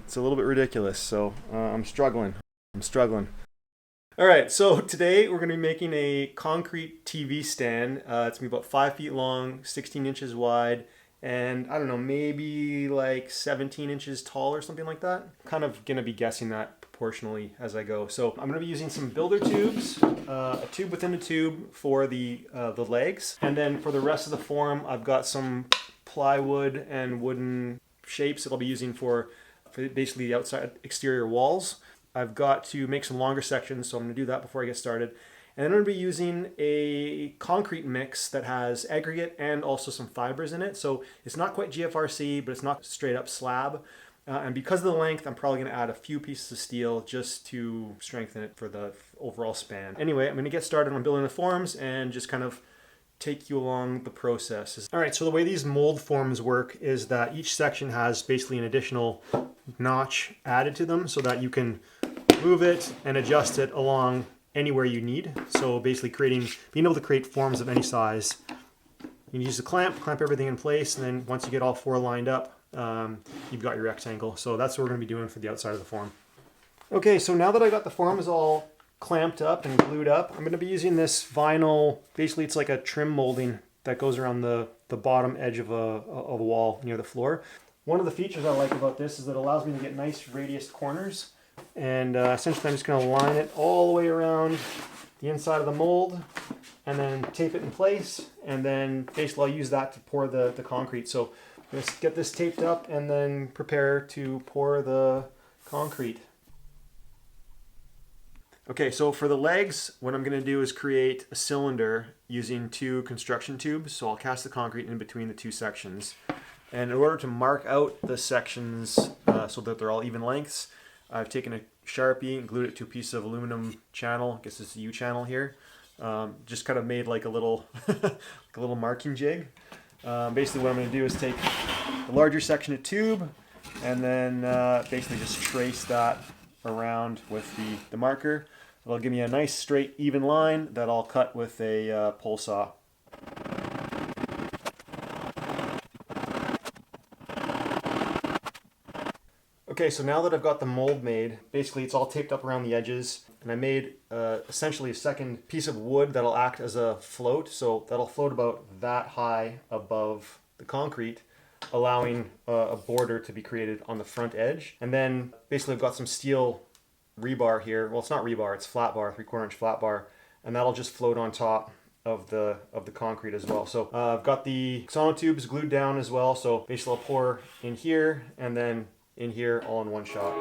It's a little bit ridiculous, so I'm struggling. All right, so today we're going to be making a concrete TV stand. It's going to be about 5 feet long, 16 inches wide, and I don't know, maybe like 17 inches tall or something like that. Kind of going to be guessing that proportionally as I go. So I'm going to be using some builder tubes, a tube within a tube for the legs, and then for the rest of the form, I've got some plywood and wooden shapes that I'll be using for basically the outside exterior walls. I've got to make some longer sections, so I'm going to do that before I get started. And then I'm going to be using a concrete mix that has aggregate and also some fibers in it. So it's not quite GFRC, but it's not straight up slab. And because of the length, I'm probably going to add a few pieces of steel just to strengthen it for the overall span. Anyway, I'm going to get started on building the forms and just kind of take you along the process. All right, so the way these mold forms work is that each section has basically an additional notch added to them so that you can move it and adjust it along anywhere you need. So basically being able to create forms of any size. You can use the clamp everything in place, and then once you get all four lined up, you've got your rectangle. So that's what we're going to be doing for the outside of the form. Okay, so now that I got the forms all clamped up and glued up, I'm going to be using this vinyl. Basically, it's like a trim molding that goes around the bottom edge of a wall near the floor. One of the features I like about this is that it allows me to get nice radiused corners. And essentially I'm just going to line it all the way around the inside of the mold and then tape it in place, and then basically I'll use that to pour the concrete. So let's get this taped up and then prepare to pour the concrete. Okay, so for the legs, what I'm going to do is create a cylinder using two construction tubes. So I'll cast the concrete in between the two sections. And in order to mark out the sections so that they're all even lengths, I've taken a Sharpie and glued it to a piece of aluminum channel. I guess it's a U channel here. Just kind of made like a little, like a little marking jig. Basically what I'm going to do is take the larger section of tube and then basically just trace that around with the marker. It'll give me a nice straight even line that I'll cut with a pole saw. Okay, so now that I've got the mold made, basically it's all taped up around the edges, and I made essentially a second piece of wood that'll act as a float. So that'll float about that high above the concrete, allowing a border to be created on the front edge. And then basically I've got some steel rebar here. Well, it's not rebar, it's flat bar, 3/4 inch flat bar, and that'll just float on top of the concrete as well. So I've got the sonotubes glued down as well. So basically I'll pour in here and then in here all in one shot.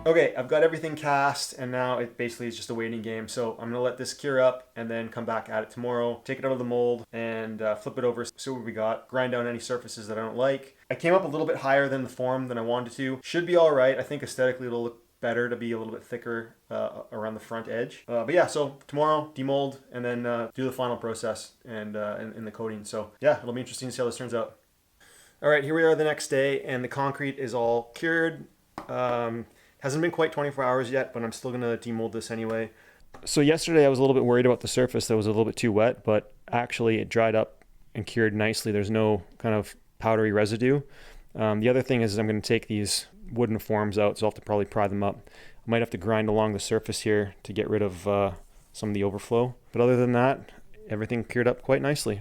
Okay, I've got everything cast, and now it basically is just a waiting game. So I'm gonna let this cure up and then come back at it tomorrow, take it out of the mold and flip it over, see what we got, grind down any surfaces that I don't like. I came up a little bit higher than the form than I wanted to. Should be all right. I think aesthetically it'll look better to be a little bit thicker around the front edge. But yeah, so tomorrow demold and then do the final process and in the coating. So yeah, it'll be interesting to see how this turns out. All right, here we are the next day, and the concrete is all cured. Hasn't been quite 24 hours yet, but I'm still going to demold this anyway. So yesterday I was a little bit worried about the surface that was a little bit too wet, but actually it dried up and cured nicely. There's no kind of powdery residue. The other thing is I'm going to take these wooden forms out, so I'll have to probably pry them up. I might have to grind along the surface here to get rid of some of the overflow. But other than that, everything cured up quite nicely.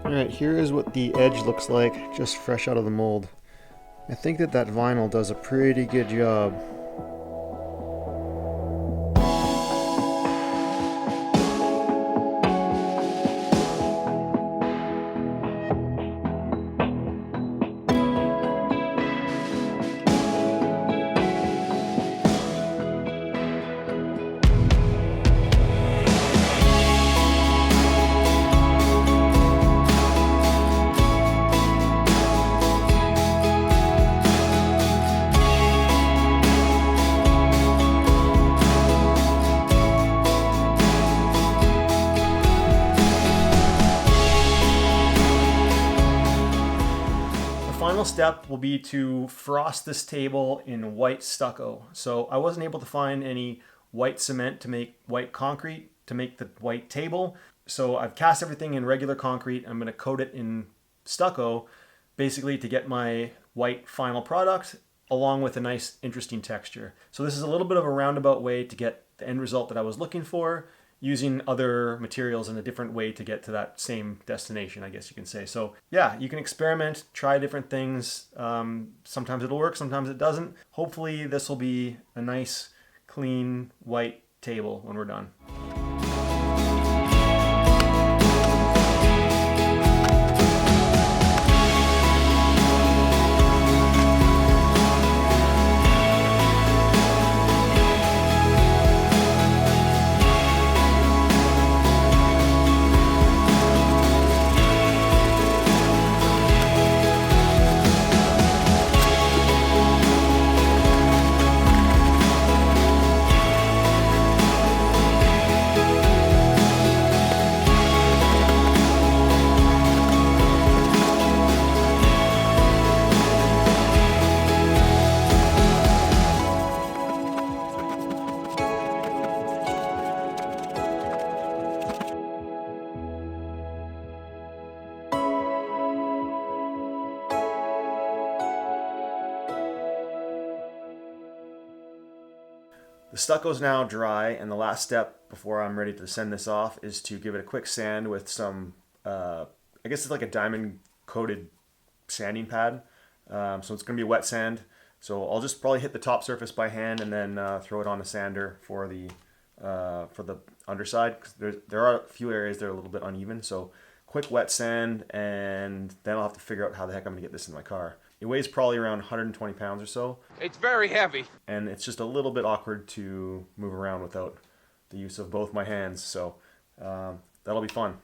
Alright, here is what the edge looks like, just fresh out of the mold. I think that vinyl does a pretty good job. Final step will be to frost this table in white stucco. So I wasn't able to find any white cement to make white concrete to make the white table. So I've cast everything in regular concrete. I'm going to coat it in stucco basically to get my white final product along with a nice interesting texture. So this is a little bit of a roundabout way to get the end result that I was looking for, using other materials in a different way to get to that same destination, I guess you can say. So yeah, you can experiment, try different things. Sometimes it'll work, sometimes it doesn't. Hopefully this will be a nice, clean, white table when we're done. The stucco is now dry, and the last step before I'm ready to send this off is to give it a quick sand with some, I guess it's like a diamond coated sanding pad. So it's going to be wet sand. So I'll just probably hit the top surface by hand and then throw it on the sander for the underside. 'Cause there are a few areas that are a little bit uneven. So quick wet sand, and then I'll have to figure out how the heck I'm going to get this in my car. It weighs probably around 120 pounds or so. It's very heavy. And it's just a little bit awkward to move around without the use of both my hands. So that'll be fun.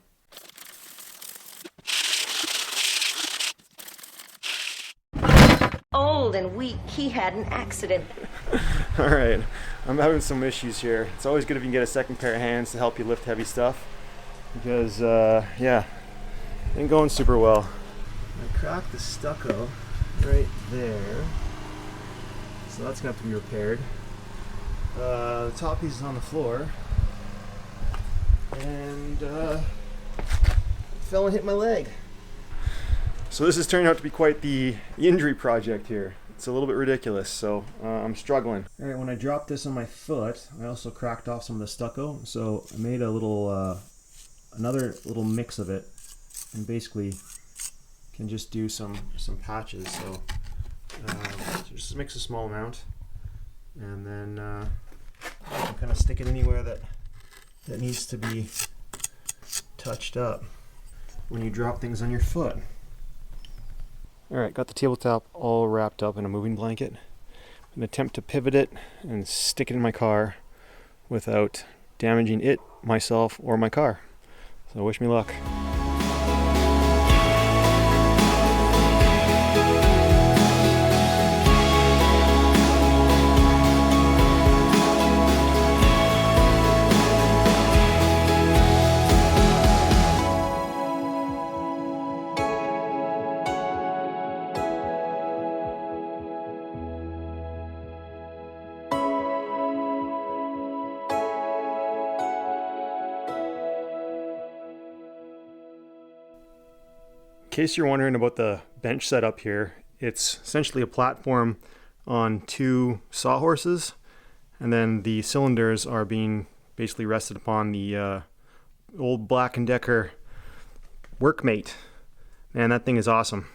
Old and weak, he had an accident. All right, I'm having some issues here. It's always good if you can get a second pair of hands to help you lift heavy stuff. Because, yeah, ain't going super well. I cracked the stucco right there, so that's gonna have to be repaired. The top piece is on the floor, and fell and hit my leg. So this is turning out to be quite the injury project here. It's a little bit ridiculous, so I'm struggling. All right, when I dropped this on my foot, I also cracked off some of the stucco, so I made a little, another little mix of it, and basically can just do some patches. So just mix a small amount, and then you can kind of stick it anywhere that needs to be touched up when you drop things on your foot. All right, got the tabletop all wrapped up in a moving blanket. I'm gonna attempt to pivot it and stick it in my car without damaging it, myself, or my car. So wish me luck. case you're wondering about the bench setup here, it's essentially a platform on 2 sawhorses, and then the cylinders are being basically rested upon the old Black & Decker Workmate. Man, that thing is awesome.